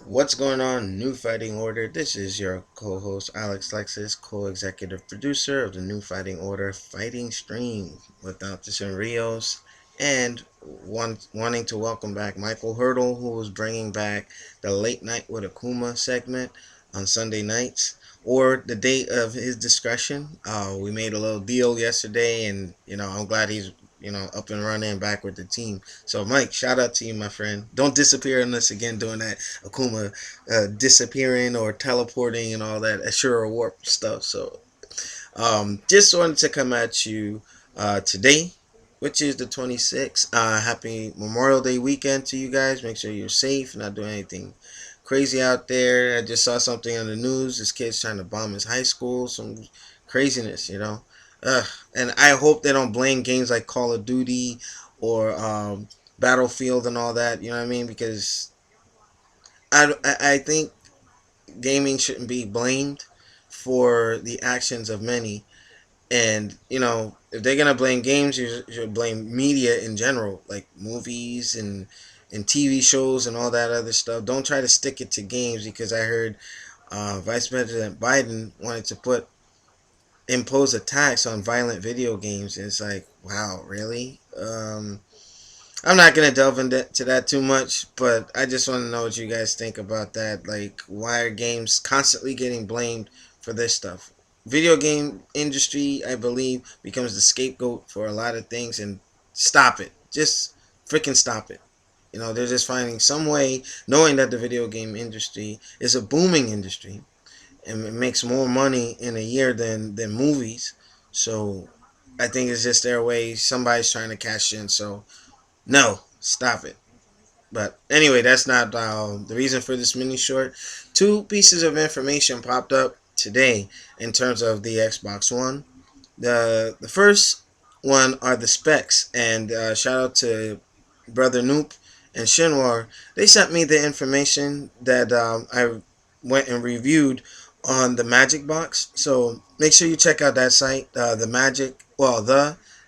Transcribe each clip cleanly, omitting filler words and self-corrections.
What's going on, New Fighting Order? This is your co-host alexlexus, co-executive producer of the New Fighting Order fighting stream with Altus and Rios, and wanting to welcome back Michael Hurdle, who was bringing back the Late Night with Akuma segment on Sunday nights, or the day of his discretion. We made a little deal yesterday, and I'm glad he's up and running back with the team. So, Mike, shout out to you, my friend. Don't disappear on us again doing that Akuma disappearing or teleporting and all that Azure warp stuff. So, just wanted to come at you today, which is the 26th. Happy Memorial Day weekend to you guys. Make sure you're safe, not doing anything crazy out there. I just saw something on the news. This kid's trying to bomb his high school. Some craziness. Ugh. And I hope they don't blame games like Call of Duty or Battlefield and all that. You know what I mean? Because I think gaming shouldn't be blamed for the actions of many. And if they're gonna blame games, you should blame media in general, like movies and TV shows and all that other stuff. Don't try to stick it to games because I heard Vice President Biden wanted to impose a tax on violent video games. And it's like, wow, really? I'm not gonna delve into that too much, but I just want to know what you guys think about that. Like, why are games constantly getting blamed for this stuff? Video game industry, I believe, becomes the scapegoat for a lot of things, and stop it. Just freaking stop it. They're just finding some way, knowing that the video game industry is a booming industry and it makes more money in a year than movies. So I think it's just their way. Somebody's trying to cash in. So no, stop it. But anyway, that's not the reason for this mini short. Two pieces of information popped up today in terms of the Xbox One. The first one are the specs, and shout out to Brother Noop and Shinwar. They sent me the information that I went and reviewed on the Magic Box. So make sure you check out that site, the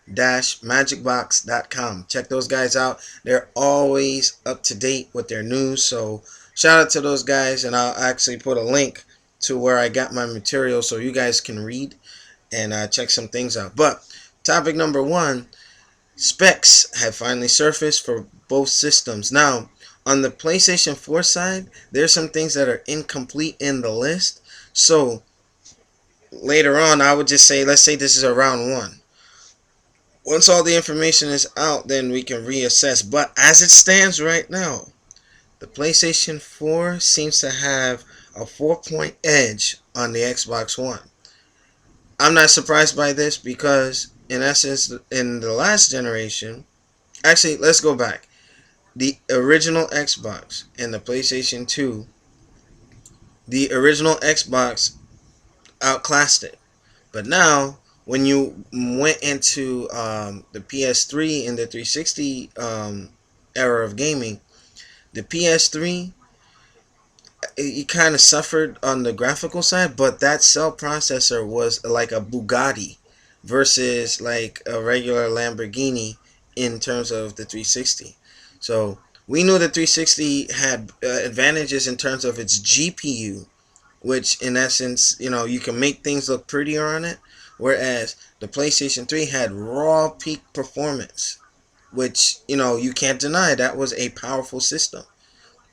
magicbox.com. Check those guys out. They're always up to date with their news. So shout out to those guys, and I'll actually put a link to where I got my material so you guys can read and check some things out. But topic number one, specs have finally surfaced for both systems. Now, on the PlayStation 4 side, there's some things that are incomplete in the list. So later on, I would just say, let's say this is a round one. Once all the information is out, then we can reassess. But as it stands right now, the PlayStation 4 seems to have a 4-point edge on the Xbox One. I'm not surprised by this because, in essence, in the last generation, actually, let's go back. The original Xbox and the PlayStation 2, the original Xbox outclassed it. But now, when you went into the PS3 and the 360 era of gaming, the PS3, it kind of suffered on the graphical side, but that cell processor was like a Bugatti versus like a regular Lamborghini in terms of the 360. So we knew the 360 had advantages in terms of its GPU, which in essence, you can make things look prettier on it, whereas the PlayStation 3 had raw peak performance, which, you can't deny that was a powerful system.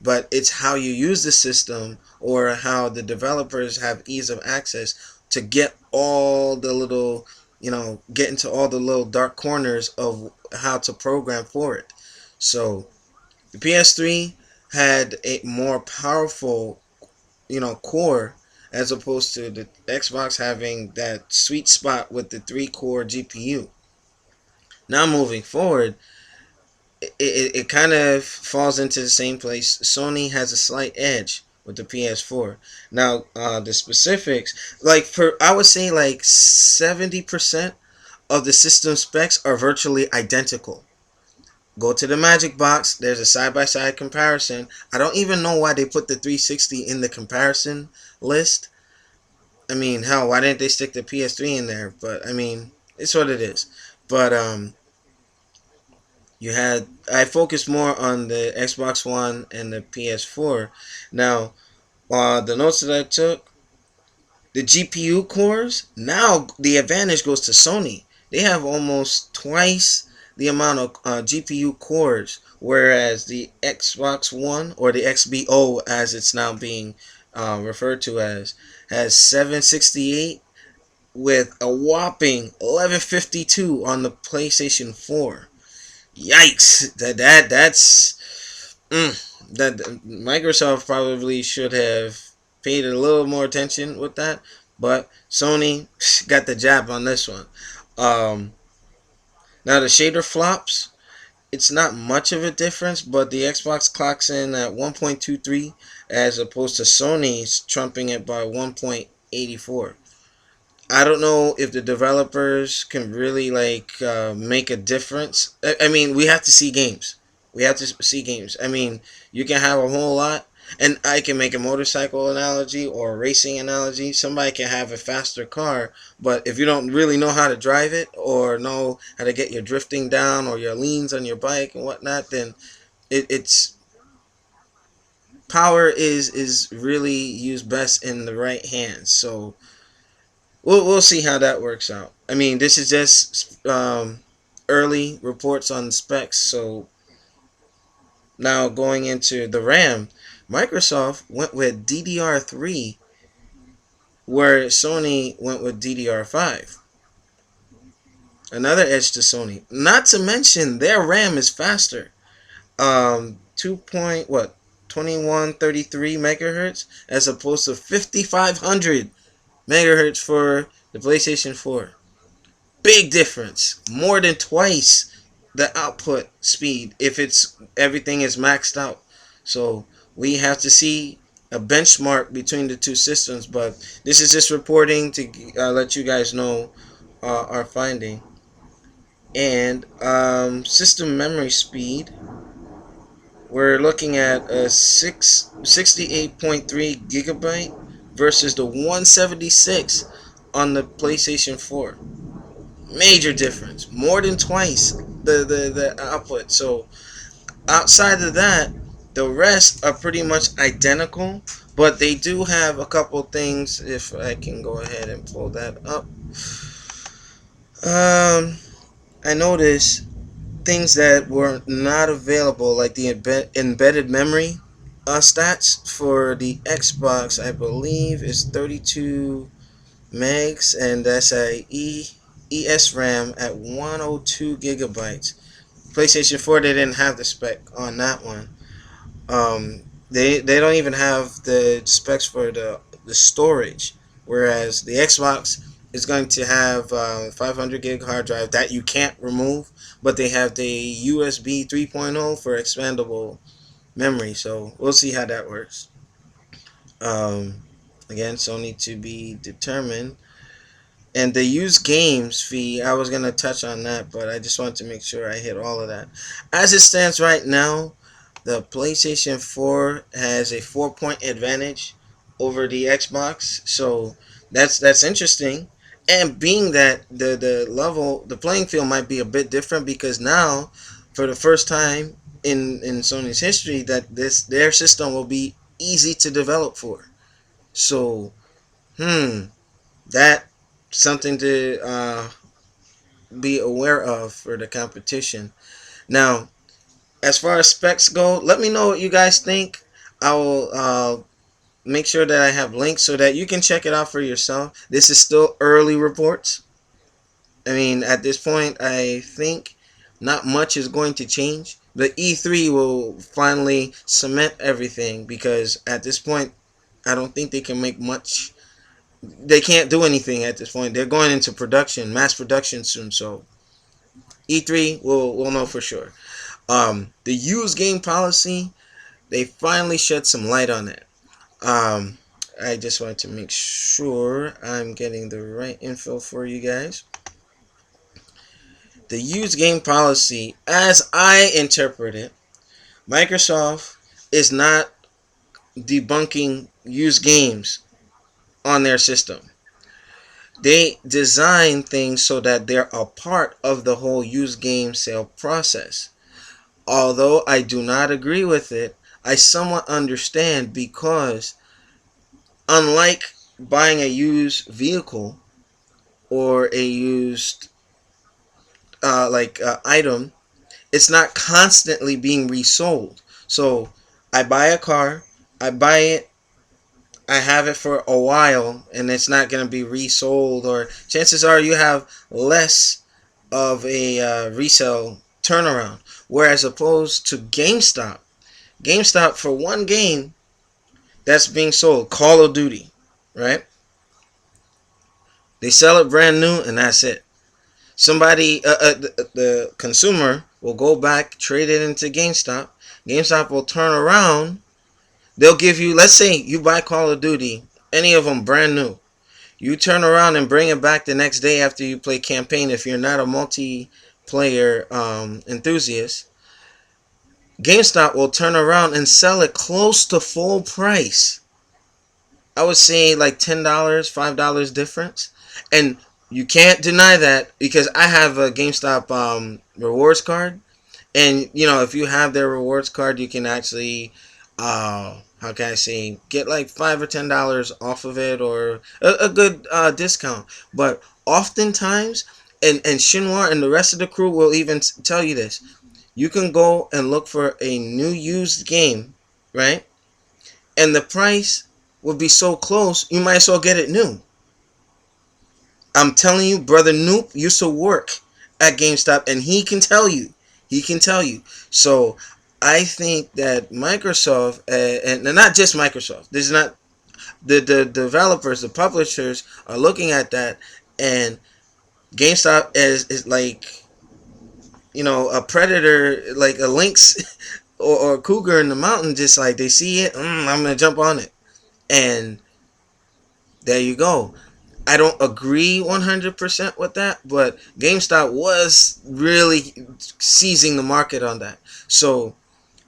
But it's how you use the system or how the developers have ease of access to get all the little, get into all the little dark corners of how to program for it. So the PS3 had a more powerful, core, as opposed to the Xbox having that sweet spot with the 3-core GPU. Now moving forward, it kind of falls into the same place. Sony has a slight edge with the PS4. Now, the specifics, like I would say like 70% of the system specs are virtually identical. Go to the Magic Box. There's a side-by-side comparison. I don't even know why they put the 360 in the comparison list. I mean, hell, why didn't they stick the PS3 in there? But I mean, it's what it is. But You had I focused more on the Xbox One and the PS4. Now, the notes that I took, the GPU cores, now the advantage goes to Sony. They have almost twice the amount of GPU cores, whereas the Xbox One, or the XBO as it's now being referred to as, has 768 with a whopping 1152 on the PlayStation 4. Yikes! That Microsoft probably should have paid a little more attention with that, but Sony got the jab on this one. Um, Now the shader flops, it's not much of a difference, but the Xbox clocks in at 1.23 as opposed to Sony's trumping it by 1.84. I don't know if the developers can really make a difference. I mean, we have to see games. We have to see games. I mean, you can have a whole lot, and I can make a motorcycle analogy or a racing analogy. Somebody can have a faster car, but if you don't really know how to drive it or know how to get your drifting down or your leans on your bike and whatnot, then it's power is really used best in the right hands. So we'll see how that works out. I mean, this is just early reports on specs. So now going into the RAM, Microsoft went with DDR3, where Sony went with DDR5. Another edge to Sony. Not to mention their RAM is faster. 2 point what 2133 megahertz as opposed to 5500 megahertz for the PlayStation 4. Big difference, more than twice the output speed if it's everything is maxed out. So we have to see a benchmark between the two systems, but this is just reporting to let you guys know our finding. And system memory speed, we're looking at a 68.3 gigabyte versus the 176 on the PlayStation 4. Major difference, more than twice the output. So outside of that, the rest are pretty much identical, but they do have a couple things. If I can go ahead and pull that up, I noticed things that were not available, like the embedded memory stats for the Xbox. I believe is 32 megs, and that's a ESRAM at 102 gigabytes. PlayStation 4, they didn't have the spec on that one. They don't even have the specs for the storage, whereas the Xbox is going to have 500 gig hard drive that you can't remove, but they have the USB 3.0 for expandable memory. So we'll see how that works. Um, Again, Sony to be determined. And the used games fee, I was going to touch on that, but I just wanted to make sure I hit all of that. As it stands right now, the PlayStation 4 has a 4 point advantage over the Xbox. So that's interesting. And being that the playing field might be a bit different, because now, for the first time in Sony's history, that their system will be easy to develop for. So, that something to be aware of for the competition. Now, as far as specs go, let me know what you guys think. I will make sure that I have links so that you can check it out for yourself. This is still early reports. I mean, at this point, I think not much is going to change. The E3 will finally cement everything, because at this point, I don't think they can make much. They can't do anything at this point. They're going into production, mass production soon. So E3, we'll know for sure. The used game policy, they finally shed some light on it. I just want to make sure I'm getting the right info for you guys. The used game policy, as I interpret it, Microsoft is not debunking used games on their system. They design things so that they're a part of the whole used game sale process. Although I do not agree with it, I somewhat understand because unlike buying a used vehicle or a used item, it's not constantly being resold. So I buy a car, I buy it, I have it for a while, and it's not going to be resold, or chances are you have less of a resale turnaround. Whereas opposed to GameStop for one game that's being sold, Call of Duty, right? They sell it brand new, and that's it. Somebody, the consumer, will go back, trade it into GameStop. GameStop will turn around. They'll give you, let's say you buy Call of Duty, any of them brand new. You turn around and bring it back the next day after you play campaign. If you're not a multiplayer enthusiast, GameStop will turn around and sell it close to full price. I would say like $10, $5 difference. And you can't deny that because I have a GameStop rewards card. And if you have their rewards card, you can actually, how can I say, get like $5 or $10 off of it, or a good discount. But oftentimes, and Shinwar and the rest of the crew will even tell you this. You can go and look for a new used game, right? And the price would be so close, you might as well get it new. I'm telling you, brother Noop used to work at GameStop, and he can tell you. He can tell you. So I think that Microsoft, and not just Microsoft, this is not the developers, the publishers are looking at that, and GameStop is like, a predator, like a lynx or a cougar in the mountain. Just like they see it, I'm gonna jump on it, and there you go. I don't agree 100% with that, but GameStop was really seizing the market on that. So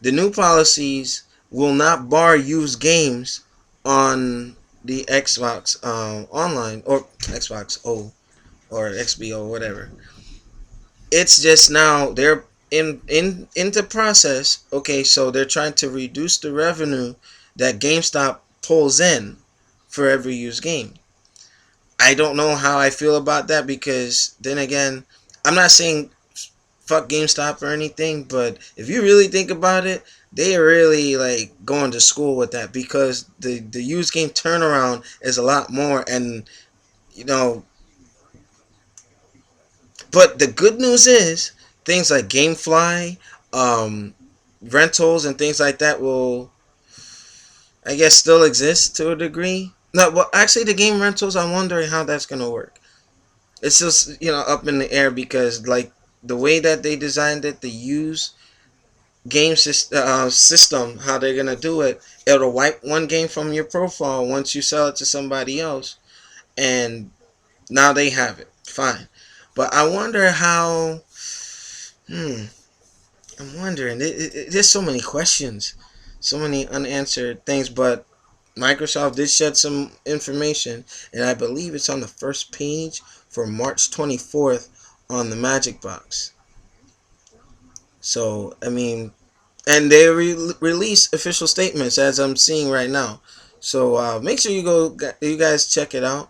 the new policies will not bar used games on the Xbox Online, or Xbox O, or XBO, whatever. It's just now they're into process. Okay, so they're trying to reduce the revenue that GameStop pulls in for every used game. I don't know how I feel about that, because then again, I'm not saying fuck GameStop or anything, but if you really think about it, they are really like going to school with that, because the used game turnaround is a lot more. And you know but the good news is things like GameFly, um, rentals and things like that will, I guess, still exist to a degree. No, well, actually, the game rentals, I'm wondering how that's gonna work. It's just up in the air, because like the way that they designed it, the use system, how they're gonna do it, it'll wipe one game from your profile once you sell it to somebody else, and now they have it. Fine, but I wonder how. Hmm. I'm wondering. There's so many questions, so many unanswered things. But Microsoft did shed some information, and I believe it's on the first page for March 24th on the Magic Box. So, I mean, and they release official statements as I'm seeing right now. So make sure you guys check it out.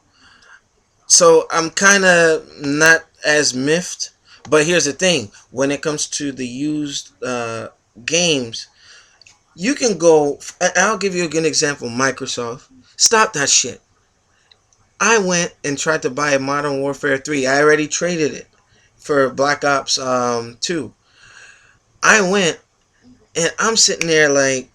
So I'm kind of not as miffed, but here's the thing: when it comes to the used games, you can go. I'll give you a good example. Microsoft, stop that shit. I went and tried to buy a Modern Warfare 3. I already traded it for Black Ops 2. I went and I'm sitting there like,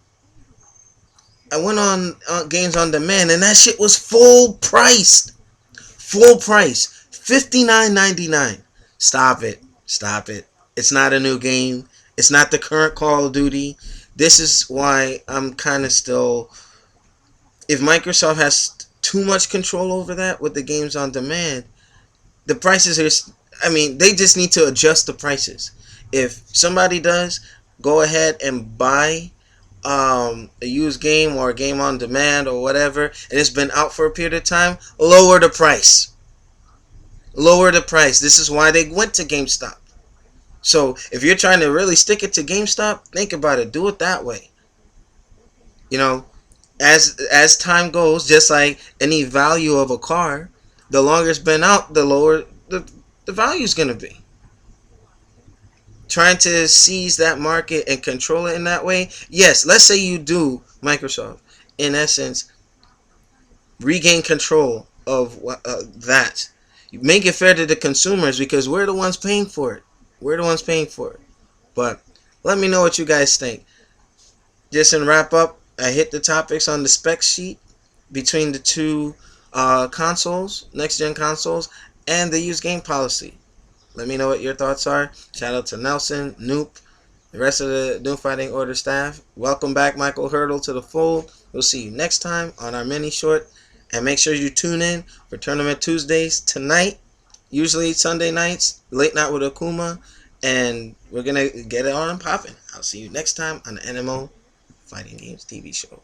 I went on Games on Demand, and that shit was full price. Full price. $59.99. Stop it. Stop it. It's not a new game. It's not the current Call of Duty. This is why I'm kind of still. If Microsoft has too much control over that with the games on demand, the prices are. I mean, they just need to adjust the prices. If somebody does, go ahead and buy a used game or a game on demand or whatever, and it's been out for a period of time, lower the price. Lower the price. This is why they went to GameStop. So if you're trying to really stick it to GameStop, think about it. Do it that way. You know, as time goes, just like any value of a car, the longer it's been out, the lower the value is going to be. Trying to seize that market and control it in that way. Yes, let's say you do, Microsoft, in essence, regain control of that. You make it fair to the consumers because we're the ones paying for it. We're the ones paying for it. But let me know what you guys think. Just in wrap up, I hit the topics on the spec sheet between the two consoles, next gen consoles, and the used game policy. Let me know what your thoughts are. Shout out to Nelson, Noop, the rest of the New Fighting Order staff. Welcome back, Michael Hurdle, to the fold. We'll see you next time on our mini short. And make sure you tune in for Tournament Tuesdays tonight. Usually Sunday nights, late night with Akuma. And we're going to get it on and popping. I'll see you next time on the NMO Fighting Games TV show.